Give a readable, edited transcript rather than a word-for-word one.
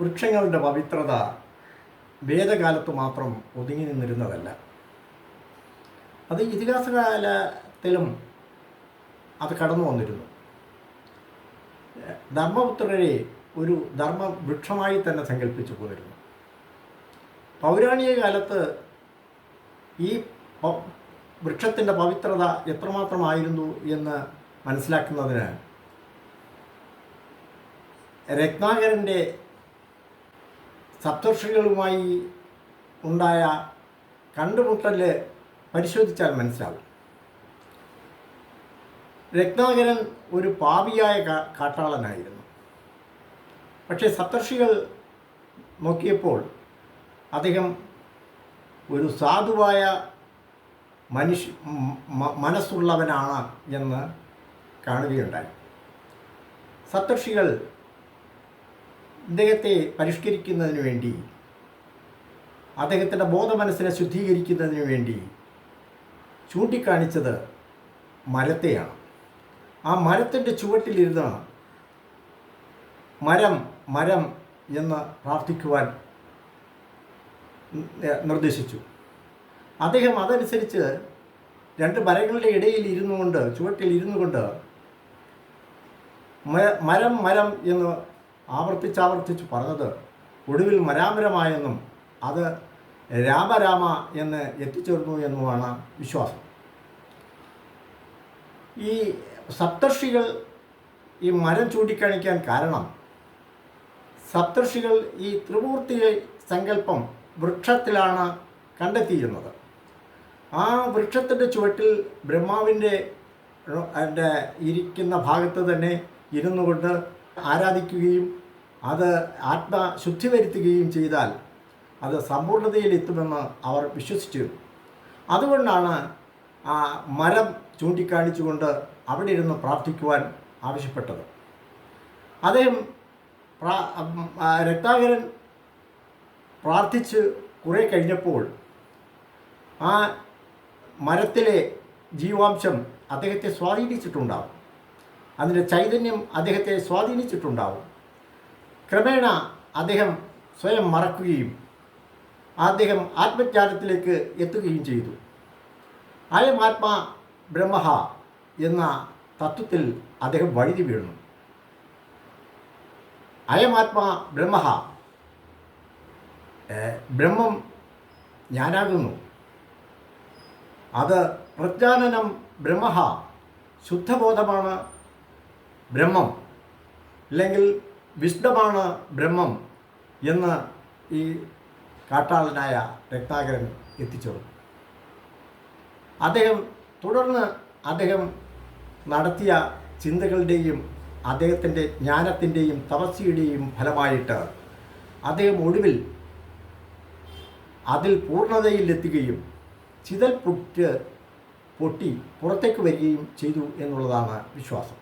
വൃക്ഷങ്ങളുടെ പവിത്രത വേദകാലത്ത് മാത്രം ഒതുങ്ങി നിന്നിരുന്നതല്ല. അത് ഇതിഹാസകാലത്തിലും അത് കടന്നു വന്നിരുന്നു. ധർമ്മപുത്രരെ ഒരു ധർമ്മവൃക്ഷമായി തന്നെ സങ്കല്പിച്ചു പോയിരുന്നു. പൗരാണിക കാലത്ത് ഈ വൃക്ഷത്തിൻ്റെ പവിത്രത എത്രമാത്രമായിരുന്നു എന്ന് മനസ്സിലാക്കുന്നതിന് രത്നാകരൻ്റെ സപ്തർഷികളുമായി ഉണ്ടായ കണ്ടുമുട്ടൽ പരിശോധിച്ചാൽ മനസ്സിലാവും. രത്നാകരൻ ഒരു പാപിയായ കാട്ടാളനായിരുന്നു. പക്ഷേ സപ്തർഷികൾ നോക്കിയപ്പോൾ അദ്ദേഹം ഒരു സാധുവായ മനസ്സുള്ളവനാണ് എന്ന് കാണുകയുണ്ടായി. സപ്തർഷികൾ അദ്ദേഹത്തെ പരിഷ്കരിക്കുന്നതിന് വേണ്ടി, അദ്ദേഹത്തിൻ്റെ ബോധമനസ്സിനെ ശുദ്ധീകരിക്കുന്നതിന് വേണ്ടി ചൂണ്ടിക്കാണിച്ചത് മരത്തെയാണ്. ആ മരത്തിൻ്റെ ചുവട്ടിലിരുന്ന് മരം മരം എന്ന് പ്രാർത്ഥിക്കുവാൻ നിർദ്ദേശിച്ചു. അദ്ദേഹം അതനുസരിച്ച് രണ്ട് മരങ്ങളുടെ ഇടയിൽ ചുവട്ടിൽ ഇരുന്നു കൊണ്ട് മരം മരം എന്ന് ആവർത്തിച്ചാവർത്തിച്ച് പറഞ്ഞത് ഒടുവിൽ മരാമരമായെന്നും അത് രാമരാമ എന്ന് എത്തിച്ചേർന്നു എന്നുമാണ് വിശ്വാസം. ഈ സപ്തർഷികൾ ഈ മരം ചൂണ്ടിക്കാണിക്കാൻ കാരണം, സപ്തർഷികൾ ഈ ത്രിമൂർത്തി സങ്കല്പം വൃക്ഷത്തിലാണ് കണ്ടെത്തിയിരുന്നത്. ആ വൃക്ഷത്തിൻ്റെ ചുവട്ടിൽ ബ്രഹ്മാവിൻ്റെ ഇരിക്കുന്ന ഭാഗത്ത് തന്നെ ഇരുന്നു കൊണ്ട് ആരാധിക്കുകയും അത് ആത്മശുദ്ധി വരുത്തുകയും ചെയ്താൽ അത് സമ്പൂർണ്ണതയിലെത്തുമെന്ന് അവർ വിശ്വസിച്ചിരുന്നു. അതുകൊണ്ടാണ് ആ മരം ചൂണ്ടിക്കാണിച്ചുകൊണ്ട് അവിടെ ഇരുന്ന് പ്രാർത്ഥിക്കുവാൻ ആവശ്യപ്പെട്ടത്. അദ്ദേഹം രത്നാകരൻ പ്രാർത്ഥിച്ച് കുറേ കഴിഞ്ഞപ്പോൾ ആ മരത്തിലെ ജീവാംശം അദ്ദേഹത്തെ സ്വാധീനിച്ചിട്ടുണ്ടാവും. അതിൻ്റെ ചൈതന്യം അദ്ദേഹത്തെ സ്വാധീനിച്ചിട്ടുണ്ടാവും. ക്രമേണ അദ്ദേഹം സ്വയം മറക്കുകയും അദ്ദേഹം ആത്മജ്ഞാനത്തിലേക്ക് എത്തുകയും ചെയ്തു. അയമാത്മാ ബ്രഹ്മ എന്ന തത്വത്തിൽ അദ്ദേഹം വഴുതി വീഴുന്നു. അയമാത്മാ ബ്രഹ്മ, ബ്രഹ്മം ഞാനാകുന്നു. അത് പ്രജ്ഞാനനം ബ്രഹ്മ, ശുദ്ധബോധമാണ് ബ്രഹ്മം, അല്ലെങ്കിൽ വിശുദ്ധമാണ് ബ്രഹ്മം എന്ന് ഈ കാട്ടാളനായ രത്നാകരൻ എത്തിച്ചേർന്നു. തുടർന്ന് അദ്ദേഹം നടത്തിയ ചിന്തകളുടെയും അദ്ദേഹത്തിൻ്റെ ജ്ഞാനത്തിൻ്റെയും തപസ്യയുടെയും ഫലമായിട്ട് അദ്ദേഹം ഒടുവിൽ അതിൽ പൂർണ്ണതയിലെത്തുകയും ചിതൽ പൊട്ടി പുറത്തേക്ക് വരികയും ചെയ്തു എന്നുള്ളതാണ് വിശ്വാസം.